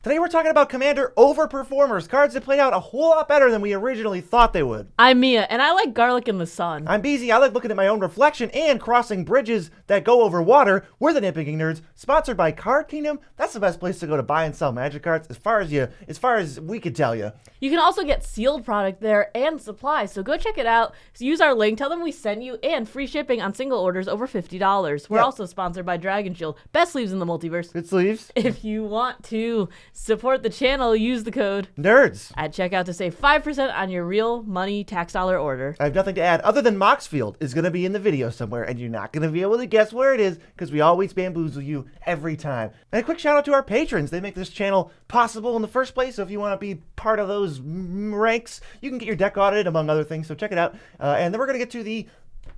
Today we're talking about Commander Overperformers, cards that played out a whole lot better than we originally thought they would. I'm Mia, and I like garlic in the sun. I'm Beezy, I like looking at my own reflection and crossing bridges that go over water. We're the Nitpicking Nerds, sponsored by Card Kingdom. That's the best place to go to buy and sell Magic cards, as far as we could tell you. You can also get sealed product there and supplies, so go check it out. So use our link, tell them we sent you, and free shipping on single orders over $50. We're also sponsored by Dragon Shield, best sleeves in the multiverse. Good sleeves. If you want to support the channel, use the code Nerds at checkout to save 5% on your real money tax dollar order. I have nothing to add other than Moxfield is going to be in the video somewhere, and you're not going to be able to guess where it is because we always bamboozle you every time. And a quick shout out to our patrons. They make this channel possible in the first place, so if you want to be part of those ranks, you can get your deck audited, among other things, so check it out. And then we're going to get to the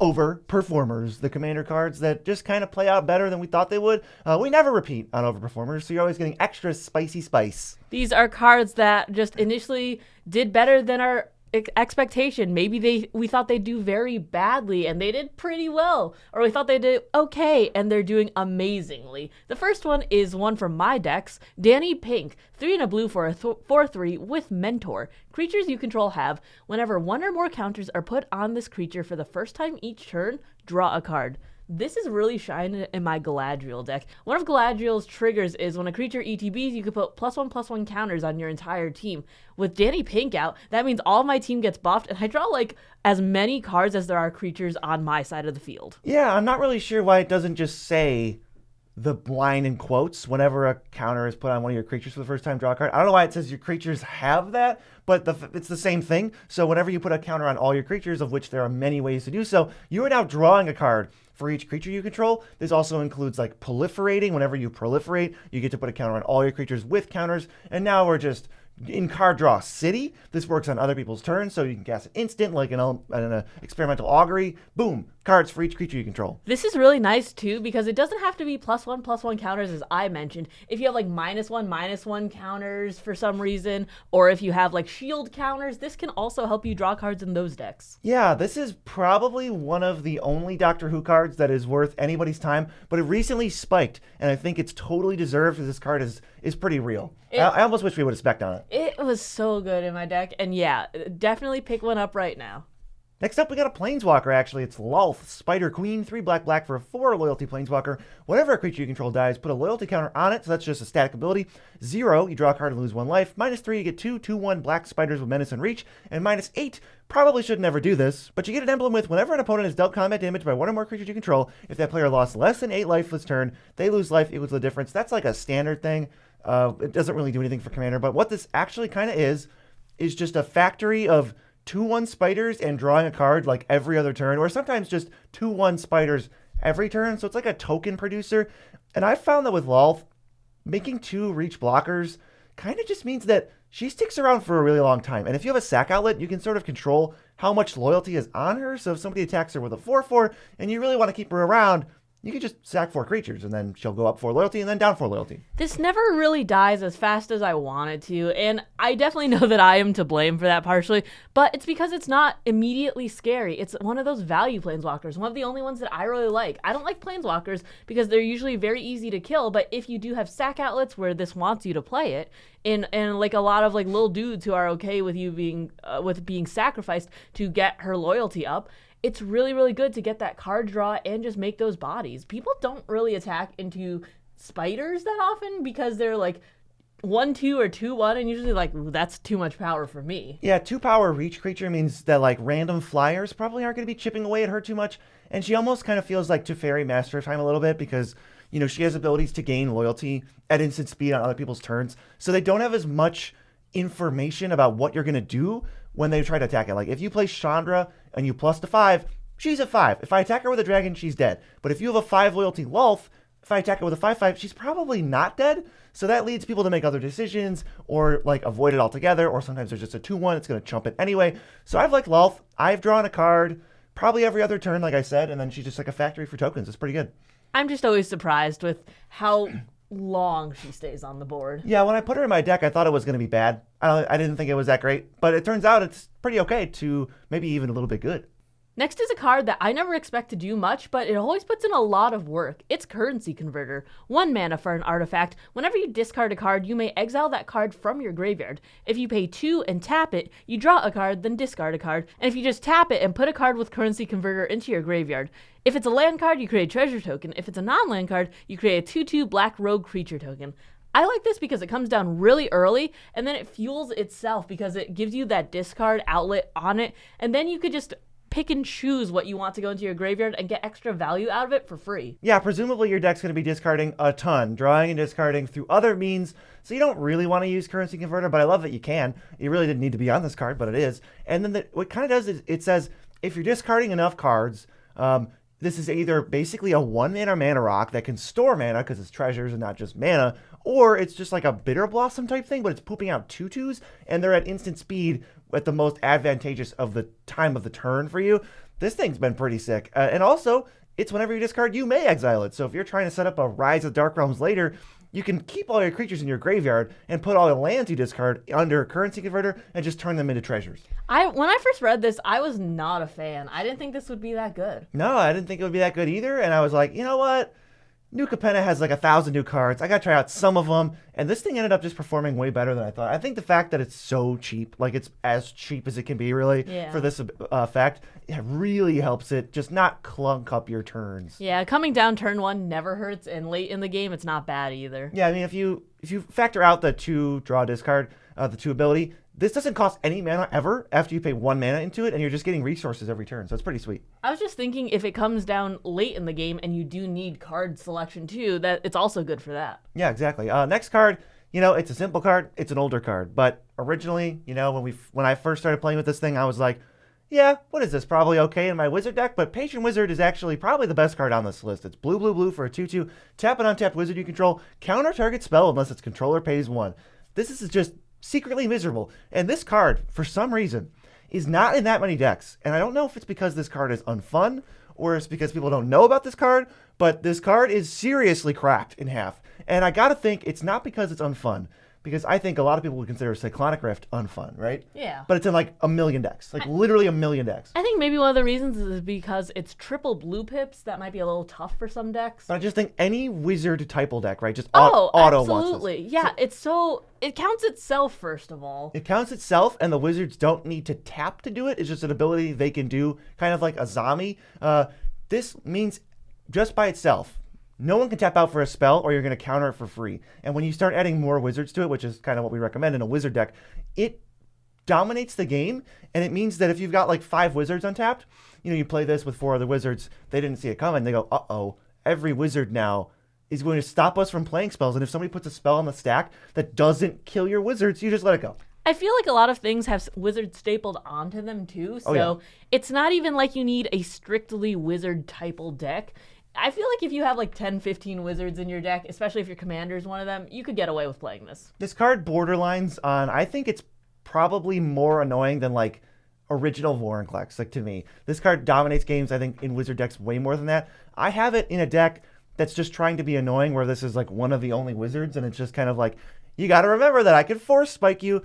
Overperformers, the commander cards that just kind of play out better than we thought they would. We never repeat on Overperformers, so you're always getting extra spicy spice. These are cards that just initially did better than our expectation. Maybe we thought they'd do very badly and they did pretty well, or we thought they did okay and they're doing amazingly. The first one is one from my decks, Danny Pink, 3 and a blue for a 4/3 with Mentor. Creatures you control have, whenever one or more counters are put on this creature for the first time each turn, draw a card. This is really shining in my Galadriel deck. One of Galadriel's triggers is when a creature ETBs, you can put +1/+1 counters on your entire team. With Danny Pink out, that means all of my team gets buffed, and I draw like as many cards as there are creatures on my side of the field. Yeah, I'm not really sure why it doesn't just say the line in quotes whenever a counter is put on one of your creatures for the first time, draw a card. I don't know why it says your creatures have that, but it's the same thing. So whenever you put a counter on all your creatures, of which there are many ways to do so, you are now drawing a card for each creature you control. This also includes like proliferating. Whenever you proliferate, you get to put a counter on all your creatures with counters. And now we're just in card draw city. This works on other people's turns, so you can cast an instant like an experimental augury. Boom, cards for each creature you control. This is really nice too because it doesn't have to be +1/+1 counters as I mentioned. If you have like -1/-1 counters for some reason, or if you have like shield counters, this can also help you draw cards in those decks. Yeah, this is probably one of the only Doctor Who cards that is worth anybody's time, but it recently spiked, and I think it's totally deserved because this card is pretty real. I almost wish we would have spec'd on it. It was so good in my deck, and yeah, definitely pick one up right now. Next up, we got a Planeswalker, actually. It's Lolth, Spider Queen, 3/black for a 4 loyalty Planeswalker. Whenever a creature you control dies, put a loyalty counter on it, so that's just a static ability. 0, you draw a card and lose 1 life. -3, you get 2/2/1 black spiders with menace and reach. And -8, probably should never do this, but you get an emblem with whenever an opponent is dealt combat damage by one or more creatures you control, if that player lost less than 8 life this turn, they lose life equals the difference. That's like a standard thing. It doesn't really do anything for Commander, but what this actually kind of is just a factory of 2/1 spiders and drawing a card like every other turn, or sometimes just 2/1 spiders every turn. So it's like a token producer. And I found that with Lolth, making 2 reach blockers kind of just means that she sticks around for a really long time. And if you have a sack outlet, you can sort of control how much loyalty is on her. So if somebody attacks her with a 4/4 and you really want to keep her around, you can just sack 4 creatures, and then she'll go up 4 loyalty and then down 4 loyalty. This never really dies as fast as I want it to, and I definitely know that I am to blame for that partially, but it's because it's not immediately scary. It's one of those value Planeswalkers, one of the only ones that I really like. I don't like Planeswalkers because they're usually very easy to kill, but if you do have sack outlets where this wants you to play it, and like a lot of like little dudes who are okay with you being sacrificed to get her loyalty up, it's really, really good to get that card draw and just make those bodies. People don't really attack into spiders that often because they're like 1/2 or 2/1, and usually like, that's too much power for me. Yeah, 2 power reach creature means that like random flyers probably aren't going to be chipping away at her too much, and she almost kind of feels like Teferi Master of Time a little bit because, you know, she has abilities to gain loyalty at instant speed on other people's turns, so they don't have as much information about what you're going to do when they try to attack it. Like if you play Chandra and you plus to 5, she's a 5. If I attack her with a dragon, she's dead. But if you have a 5 loyalty Lolth, if I attack her with a 5/5, she's probably not dead. So that leads people to make other decisions or like avoid it altogether. Or sometimes there's just a 2/1, it's going to chump it anyway. So I've liked Lolth. I've drawn a card probably every other turn, like I said, and then she's just like a factory for tokens. It's pretty good. I'm just always surprised with how long she stays on the board. Yeah, when I put her in my deck, I thought it was going to be bad. I didn't think it was that great, but it turns out it's pretty okay to maybe even a little bit good. Next is a card that I never expect to do much, but it always puts in a lot of work. It's Currency Converter. 1 mana for an artifact. Whenever you discard a card, you may exile that card from your graveyard. If you pay 2 and tap it, you draw a card, then discard a card. And if you just tap it and put a card with Currency Converter into your graveyard. If it's a land card, you create a treasure token. If it's a non-land card, you create a 2/2 black rogue creature token. I like this because it comes down really early, and then it fuels itself because it gives you that discard outlet on it, and then you could just pick and choose what you want to go into your graveyard and get extra value out of it for free. Yeah, presumably your deck's going to be discarding a ton, drawing and discarding through other means, so you don't really want to use Currency Converter, but I love that you can. You really didn't need to be on this card, but it is. And then what it kind of does is it says, if you're discarding enough cards, this is either basically a 1 mana rock that can store mana because it's treasures and not just mana, or it's just like a Bitter Blossom type thing, but it's pooping out 2/2s, and they're at instant speed at the most advantageous of the time of the turn for you. This thing's been pretty sick. And also, it's whenever you discard, you may exile it. So if you're trying to set up a Rise of Dark Realms later, you can keep all your creatures in your graveyard and put all the lands you discard under Currency Converter and just turn them into treasures. When I first read this, I was not a fan. I didn't think this would be that good. No, I didn't think it would be that good either. And I was like, you know what? New Capenna has like 1,000 new cards. I got to try out some of them. And this thing ended up just performing way better than I thought. I think the fact that it's so cheap, like it's as cheap as it can be really for this effect, it really helps it just not clunk up your turns. Yeah, coming down turn 1 never hurts, and late in the game, it's not bad either. Yeah, I mean, if you factor out the 2 draw discard, the 2 ability, this doesn't cost any mana ever after you pay 1 mana into it, and you're just getting resources every turn, so it's pretty sweet. I was just thinking if it comes down late in the game and you do need card selection too, that it's also good for that. Yeah, exactly. Next card, it's a simple card. It's an older card, but originally, when I first started playing with this thing, I was like, yeah, what is this? Probably okay in my wizard deck, but Patron Wizard is actually probably the best card on this list. It's blue, blue, blue for a 2/2. Tap an untapped wizard you control. Counter target spell unless its controller pays 1. This is just secretly miserable. And this card, for some reason, is not in that many decks. And I don't know if it's because this card is unfun or it's because people don't know about this card, but this card is seriously cracked in half. And I gotta think it's not because it's unfun, because I think a lot of people would consider Cyclonic Rift unfun, right? Yeah. But it's in like a million decks, literally a million decks. I think maybe one of the reasons is because it's triple blue pips. That might be a little tough for some decks. But I just think any wizard typal deck, right? Just auto absolutely. Wants this. Yeah, it counts itself, first of all. It counts itself, and the wizards don't need to tap to do it. It's just an ability they can do, kind of like a zombie. This means just by itself, no one can tap out for a spell, or you're going to counter it for free. And when you start adding more wizards to it, which is kind of what we recommend in a wizard deck, it dominates the game. And it means that if you've got like 5 wizards untapped, you play this with 4 other wizards, they didn't see it coming. They go, uh-oh, every wizard now is going to stop us from playing spells. And if somebody puts a spell on the stack that doesn't kill your wizards, you just let it go. I feel like a lot of things have wizards stapled onto them too. So It's not even like you need a strictly wizard typal deck. I feel like if you have like 10, 15 wizards in your deck, especially if your commander is one of them, you could get away with playing this. This card borderlines on, I think it's probably more annoying than like original Vorinclex, like to me. This card dominates games, I think, in wizard decks way more than that. I have it in a deck that's just trying to be annoying, where this is like one of the only wizards, and it's just kind of like, you got to remember that I can force spike you,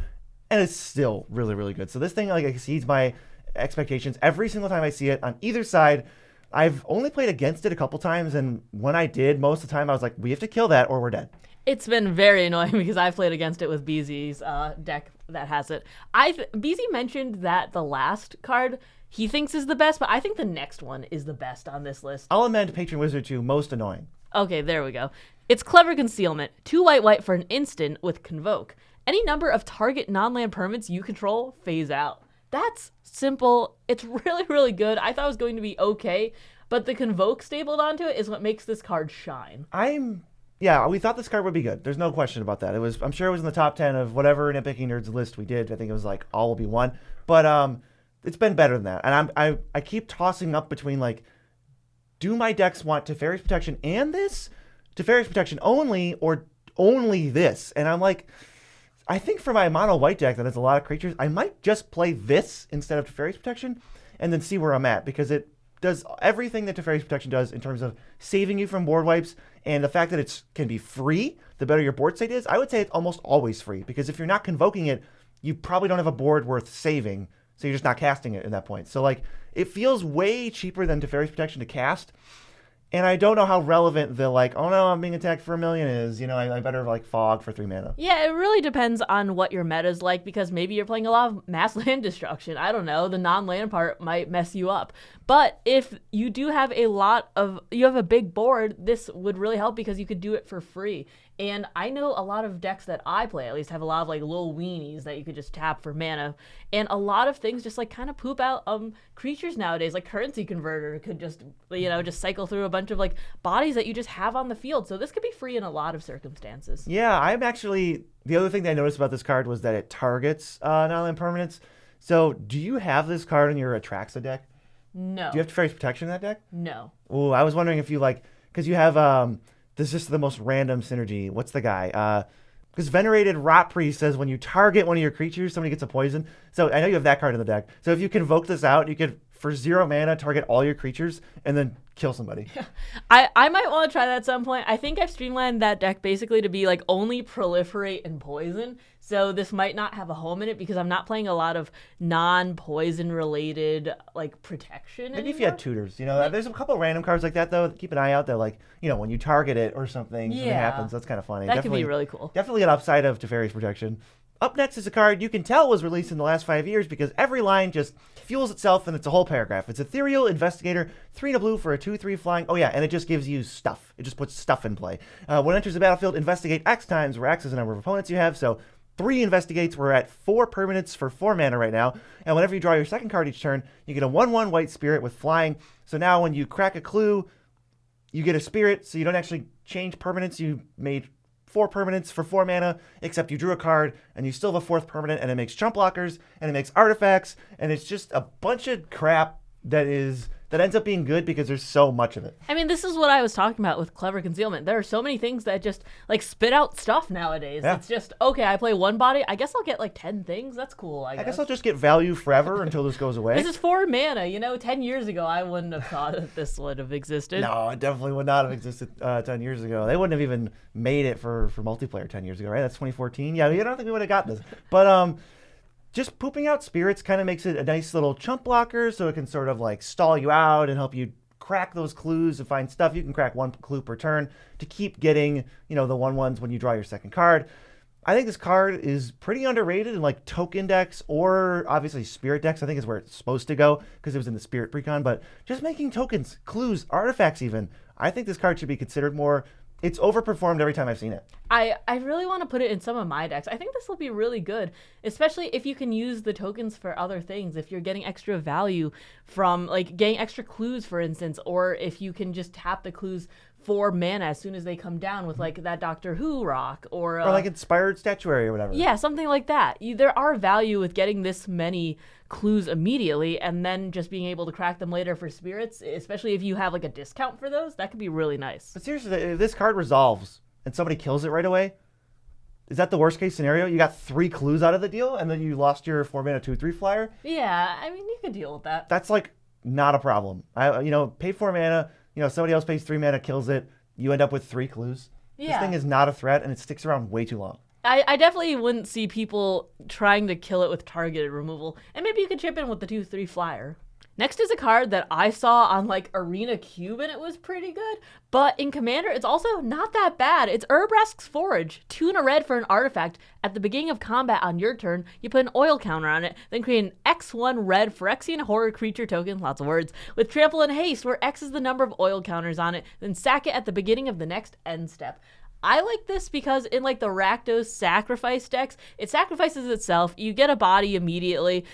and it's still really, really good. So this thing like exceeds my expectations every single time I see it on either side. I've only played against it a couple times, and when I did, most of the time I was like, we have to kill that or we're dead. It's been very annoying because I've played against it with BZ's deck that has it. BZ mentioned that the last card he thinks is the best, but I think the next one is the best on this list. I'll amend Patron Wizard to most annoying. Okay, there we go. It's Clever Concealment. 2 white for an instant with Convoke. Any number of target non-land permanents you control phase out. That's simple. It's really, really good. I thought it was going to be okay, but the Convoke stapled onto it is what makes this card shine. We thought this card would be good. There's no question about that. I'm sure it was in the top 10 of whatever Nitpicking Nerds list we did. I think it was like all will be one, but it's been better than that. And I keep tossing up between like, do my decks want Teferi's Protection and this? Teferi's Protection only, or only this? And I'm like, I think for my mono white deck that has a lot of creatures, I might just play this instead of Teferi's Protection and then see where I'm at, because it does everything that Teferi's Protection does in terms of saving you from board wipes, and the fact that it can be free, the better your board state is. I would say it's almost always free, because if you're not convoking it, you probably don't have a board worth saving so you're just not casting it at that point. So like it feels way cheaper than Teferi's Protection to cast. And I don't know how relevant the like, oh no, I'm being attacked for 1 million is. I better like fog for 3 mana. Yeah, it really depends on what your meta's like, because maybe you're playing a lot of mass land destruction. I don't know. The non-land part might mess you up. But if you do have you have a big board, this would really help because you could do it for free. And I know a lot of decks that I play at least have a lot of like little weenies that you could just tap for mana. And a lot of things just like kind of poop out creatures nowadays. Like Currency Converter could just, just cycle through a bunch of like bodies that you just have on the field. So this could be free in a lot of circumstances. Yeah, the other thing that I noticed about this card was that it targets non-land permanents. So do you have this card in your Atraxa deck? No. Do you have Teferi's Protection in that deck? No. Oh, I was wondering if you because you have this is just the most random synergy. What's the guy? Because Venerated Rot Priest says when you target one of your creatures, somebody gets a poison. So I know you have that card in the deck. So if you convoke this out, you could, for 0 mana, target all your creatures and then kill somebody. I might want to try that at some point. I think I've streamlined that deck basically to be like only proliferate and poison. So this might not have a home in it because I'm not playing a lot of non-poison related like protection Maybe anymore. if you had tutors, there's a couple random cards like that though. Keep an eye out that when you target it or something happens. That's kind of funny. That could be really cool. Definitely an upside of Teferi's Protection. Up next is a card you can tell was released in the last 5 years because every line just fuels itself and it's a whole paragraph. It's Ethereal Investigator, 3 and a blue for a 2/3 flying. Oh yeah, and it just gives you stuff. It just puts stuff in play. When it enters the battlefield, investigate X times, where X is the number of opponents you have. So 3 investigates. We're at 4 permanents for 4 mana right now. And whenever you draw your second card each turn, you get a 1/1 white spirit with flying. So now when you crack a clue, you get a spirit. So you don't actually change permanents. You made 4 permanents for 4 mana, except you drew a card and you still have a 4th permanent, and it makes chump blockers and it makes artifacts, and it's just a bunch of crap that ends up being good because there's so much of it. I mean, this is what I was talking about with Clever Concealment. There are so many things that just like spit out stuff nowadays. Yeah. It's just, okay, I play 1 body, I guess I'll get like 10 things. That's cool, I guess. I'll just get value forever until this goes away. This is 4 mana. 10 years ago, I wouldn't have thought that this would have existed. No, it definitely would not have existed 10 years ago. They wouldn't have even made it for multiplayer 10 years ago, right? That's 2014. Yeah, I don't think we would have got this. But just pooping out spirits kind of makes it a nice little chump blocker, so it can sort of like stall you out and help you crack those clues and find stuff. You can crack 1 clue per turn to keep getting, the 1/1s when you draw your second card. I think this card is pretty underrated in like token decks or obviously spirit decks. I think is where it's supposed to go because it was in the spirit precon. But just making tokens, clues, artifacts even, I think this card should be considered more. It's overperformed every time I've seen it. I really want to put it in some of my decks. I think this will be really good, especially if you can use the tokens for other things. If you're getting extra value from like getting extra clues, for instance, or if you can just tap the clues for mana as soon as they come down with like that Doctor Who rock or like Inspired Statuary or whatever. Yeah, something like that. There are value with getting this many clues immediately and then just being able to crack them later for spirits, especially if you have like a discount for those. That could be really nice. But seriously, if this card resolves and somebody kills it right away, is that the worst case scenario? You got 3 clues out of the deal and then you lost your 4 mana 2/3 flyer? Yeah, I mean, you could deal with that. That's like not a problem. Pay 4 mana, somebody else pays 3 mana, kills it, you end up with 3 clues. Yeah. This thing is not a threat and it sticks around way too long. I definitely wouldn't see people trying to kill it with targeted removal. And maybe you could chip in with the 2/3 flyer. Next is a card that I saw on like Arena Cube and it was pretty good. But in Commander, it's also not that bad. It's Urbrask's Forage. 2 and a red for an artifact. At the beginning of combat on your turn, you put an oil counter on it, then create an X1 red Phyrexian horror creature token, lots of words, with trample and haste, where X is the number of oil counters on it, then sack it at the beginning of the next end step. I like this because in like the Rakdos sacrifice decks, it sacrifices itself. You get a body immediately.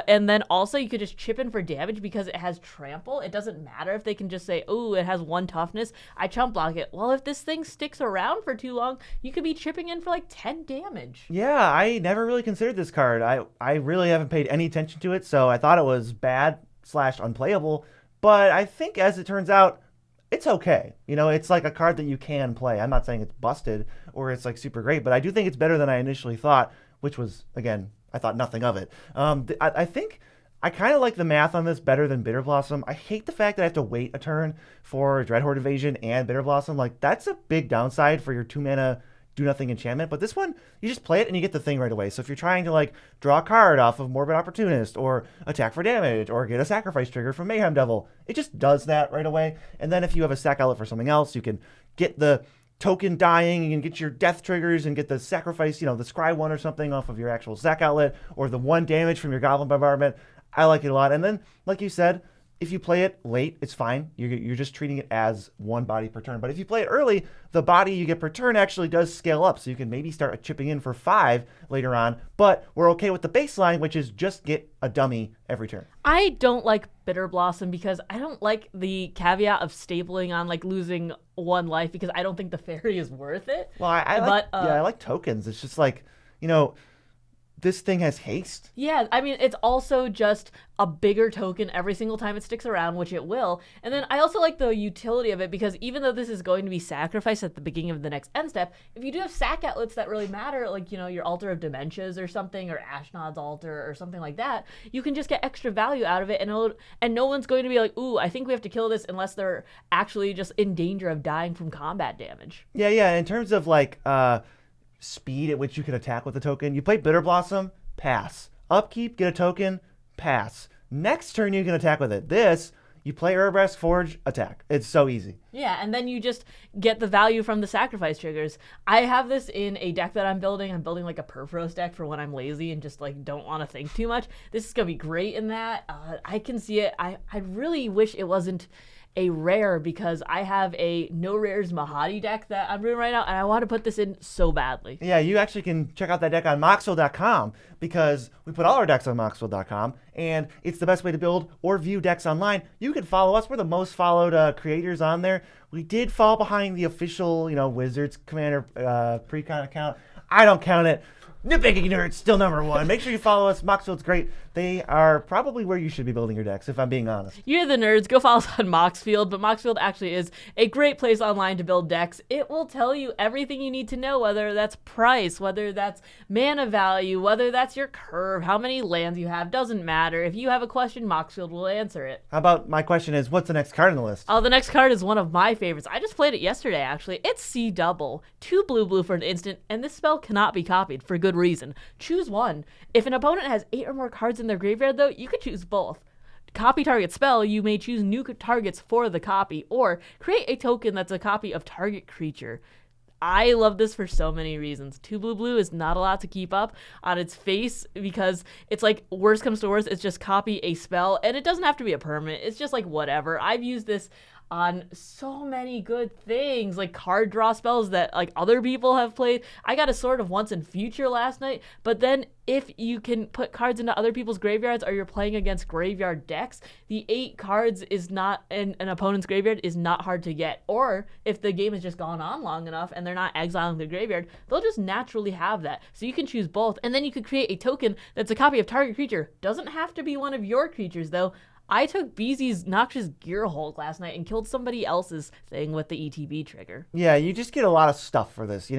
And then also you could just chip in for damage because it has trample. It doesn't matter if they can just say, oh, it has 1 toughness. I chump block it. Well, if this thing sticks around for too long, you could be chipping in for like 10 damage. Yeah, I never really considered this card. I really haven't paid any attention to it, so I thought it was bad/unplayable. But I think as it turns out, it's okay. It's like a card that you can play. I'm not saying it's busted or it's like super great, but I do think it's better than I initially thought, which was, again, I thought nothing of it. I think I kind of like the math on this better than Bitter Blossom. I hate the fact that I have to wait a turn for Dreadhorde Invasion and Bitter Blossom. Like, that's a big downside for your 2 mana do nothing enchantment. But this one, you just play it and you get the thing right away. So if you're trying to like draw a card off of Morbid Opportunist or attack for damage or get a sacrifice trigger from Mayhem Devil, it just does that right away. And then if you have a sack outlet for something else, you can get the token dying, you can get your death triggers and get the sacrifice, the scry one or something off of your actual sack outlet, or the 1 damage from your Goblin Bombardment. I like it a lot. And then, like you said, if you play it late, it's fine. You're just treating it as 1 body per turn. But if you play it early, the body you get per turn actually does scale up. So you can maybe start chipping in for 5 later on. But we're okay with the baseline, which is just get a dummy every turn. I don't like Bitter Blossom because I don't like the caveat of stapling on like losing 1 life because I don't think the fairy is worth it. Well, I like tokens. It's just like, this thing has haste. Yeah, I mean, it's also just a bigger token every single time it sticks around, which it will. And then I also like the utility of it because even though this is going to be sacrificed at the beginning of the next end step, if you do have sack outlets that really matter, like, your Altar of Dementias or something, or Ashnod's Altar or something like that, you can just get extra value out of it, and no one's going to be like, ooh, I think we have to kill this unless they're actually just in danger of dying from combat damage. Yeah. In terms of like speed at which you can attack with the token, you play Bitter Blossom, pass. Upkeep, get a token, pass. Next turn you can attack with it. This, you play Urabrask Forge, attack. It's so easy. Yeah, and then you just get the value from the sacrifice triggers. I have this in a deck that I'm building. I'm building like a Purphoros deck for when I'm lazy and just like don't want to think too much. This is going to be great in that. I can see it. I really wish it wasn't a rare because I have a no rares Mahadi deck that I'm doing right now, and I want to put this in so badly. Yeah, you actually can check out that deck on Moxville.com because we put all our decks on Moxville.com, and it's the best way to build or view decks online. You can follow us. We're the most followed creators on there. We did fall behind the official, Wizards Commander pre-con account. I don't count it. Nitpicking Nerds, still number 1. Make sure you follow us. Moxfield's great. They are probably where you should be building your decks, if I'm being honest. You're the nerds. Go follow us on Moxfield, but Moxfield actually is a great place online to build decks. It will tell you everything you need to know, whether that's price, whether that's mana value, whether that's your curve, how many lands you have. Doesn't matter. If you have a question, Moxfield will answer it. How about my question is, what's the next card on the list? Oh, the next card is one of my favorites. I just played it yesterday, actually. It's Sea Double. 2 blue for an instant, and this spell cannot be copied for good reason. Choose one. If an opponent has 8 or more cards in their graveyard, though, you could choose both. Copy target spell, you may choose new targets for the copy, or create a token that's a copy of target creature. I love this for so many reasons. 2 blue is not a lot to keep up on its face because it's like worst comes to worst, it's just copy a spell, and it doesn't have to be a permanent. It's just like whatever. I've used this on so many good things, like card draw spells that like other people have played. I got a Sword of Once and Future last night, but then if you can put cards into other people's graveyards or you're playing against graveyard decks, the 8 cards is not in an opponent's graveyard is not hard to get. Or if the game has just gone on long enough and they're not exiling the graveyard, they'll just naturally have that. So you can choose both, and then you could create a token that's a copy of target creature. Doesn't have to be one of your creatures though. I took BZ's Noxious Gearhulk last night and killed somebody else's thing with the ETB trigger. Yeah, you just get a lot of stuff for this.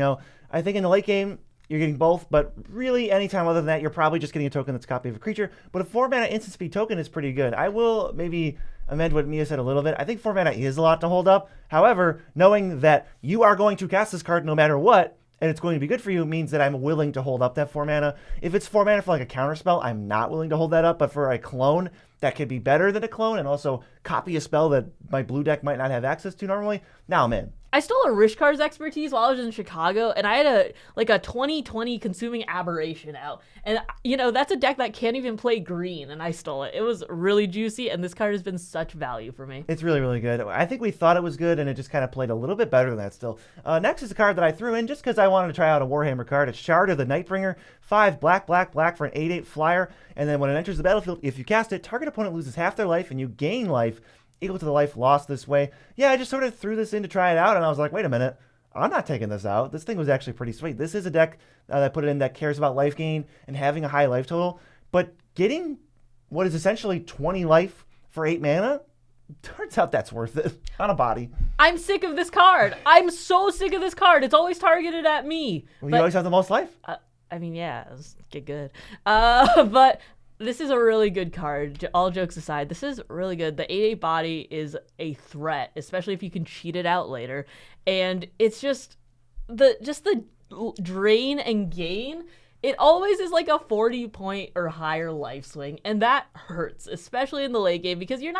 I think in the late game, you're getting both, but really anytime other than that, you're probably just getting a token that's a copy of a creature. But a 4-mana instant speed token is pretty good. I will maybe amend what Mia said a little bit. I think 4 mana is a lot to hold up. However, knowing that you are going to cast this card no matter what, and it's going to be good for you, means that I'm willing to hold up that 4 mana. If it's 4 mana for like a counter spell, I'm not willing to hold that up. But for a clone, that could be better than a clone and also copy a spell that my blue deck might not have access to normally. Now I'm in. I stole a Rishkar's expertise while I was in Chicago, and I had a 2020 Consuming Aberration out. And, that's a deck that can't even play green, and I stole it. It was really juicy, and this card has been such value for me. It's really, really good. I think we thought it was good, and it just kind of played a little bit better than that still. Next is a card that I threw in just because I wanted to try out a Warhammer card. It's Shard of the Nightbringer, 5 black for an 8/8 flyer, and then when it enters the battlefield, if you cast it, target opponent loses half their life, and you gain life equal to the life lost this way. Yeah, I just sort of threw this in to try it out, and I was like, wait a minute, I'm not taking this out. This thing was actually pretty sweet. This is a deck that I put it in that cares about life gain and having a high life total, but getting what is essentially 20 life for 8 mana, turns out that's worth it on a body. I'm sick of this card. I'm so sick of this card. It's always targeted at me. Well, you always have the most life. Yeah, let's get good. But this is a really good card. All jokes aside, this is really good. The 8/8 body is a threat, especially if you can cheat it out later. And it's just the drain and gain, it always is like a 40-point or higher life swing, and that hurts, especially in the late game, because you're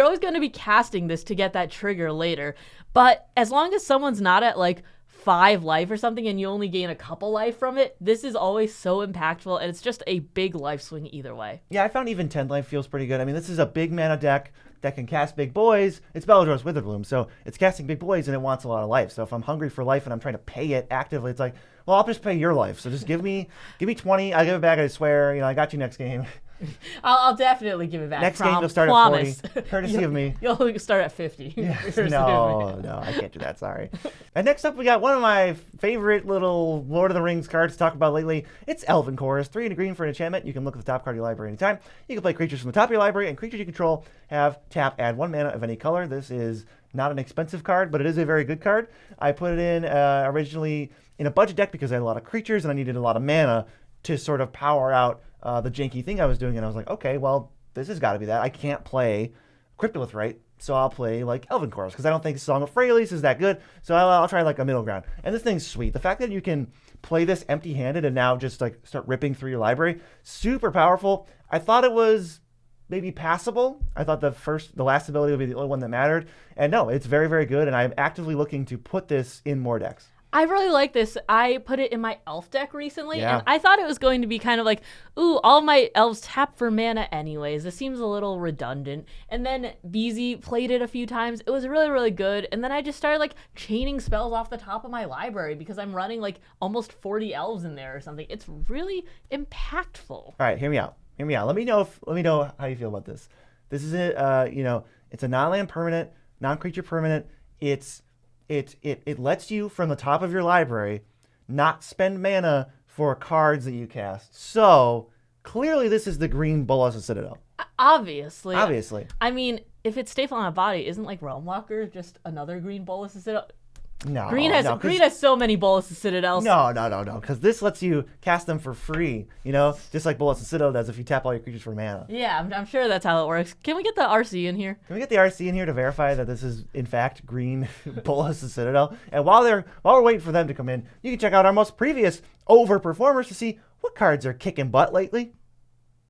always going to be casting this to get that trigger later. But as long as someone's not at like 5 life or something and you only gain a couple life from it, this is always so impactful, and it's just a big life swing either way. Yeah, I found even 10 life feels pretty good. I mean, this is a big mana deck that can cast big boys. It's Bellatrix Witherbloom, so it's casting big boys and it wants a lot of life. So if I'm hungry for life and I'm trying to pay it actively, it's like, well, I'll just pay your life. So just give me 20. I'll give it back. I swear. I got you next game. I'll definitely give it back. Next game you'll start promise. at 40, courtesy of me. You'll start at 50. Yes. No, I can't do that. Sorry. And next up, we got one of my favorite little Lord of the Rings cards to talk about lately. It's Elven Chorus, 3 and a green for an enchantment. You can look at the top card of your library anytime. You can play creatures from the top of your library, and creatures you control have tap, add 1 mana of any color. This is not an expensive card, but it is a very good card. I put it in originally in a budget deck because I had a lot of creatures and I needed a lot of mana to sort of power out the janky thing I was doing, and I was like, okay, well, this has got to be that. I can't play Cryptolith, right? So I'll play like Elven Chorus because I don't think Song of Freyalise is that good. So I'll try like a middle ground. And this thing's sweet. The fact that you can play this empty-handed and now just like start ripping through your library, super powerful. I thought it was maybe passable. I thought the last ability would be the only one that mattered. And no, it's very, very good. And I'm actively looking to put this in more decks. I really like this. I put it in my elf deck recently, Yeah. and I thought it was going to be kind of like, ooh, all my elves tap for mana anyways. This seems a little redundant. And then BZ played it a few times. It was really, really good. And then I just started like chaining spells off the top of my library because I'm running like almost 40 elves in there or something. It's really impactful. All right, hear me out. Let me know how you feel about this. This is it's a non-land permanent, non-creature permanent. It lets you from the top of your library not spend mana for cards that you cast. So clearly this is the green Bolas of Citadel. Obviously. Obviously. I mean, if it's Staple on a Body, isn't like Realm Walker just another green Bolas of Citadel? No. Green has so many Bolas of Citadels. No. Because this lets you cast them for free. Just like Bolas of Citadel does if you tap all your creatures for mana. Yeah, I'm sure that's how it works. Can we get the RC in here? Can we get the RC in here to verify that this is in fact green Bolas of Citadel? And while we're waiting for them to come in, you can check out our most previous Overperformers to see what cards are kicking butt lately.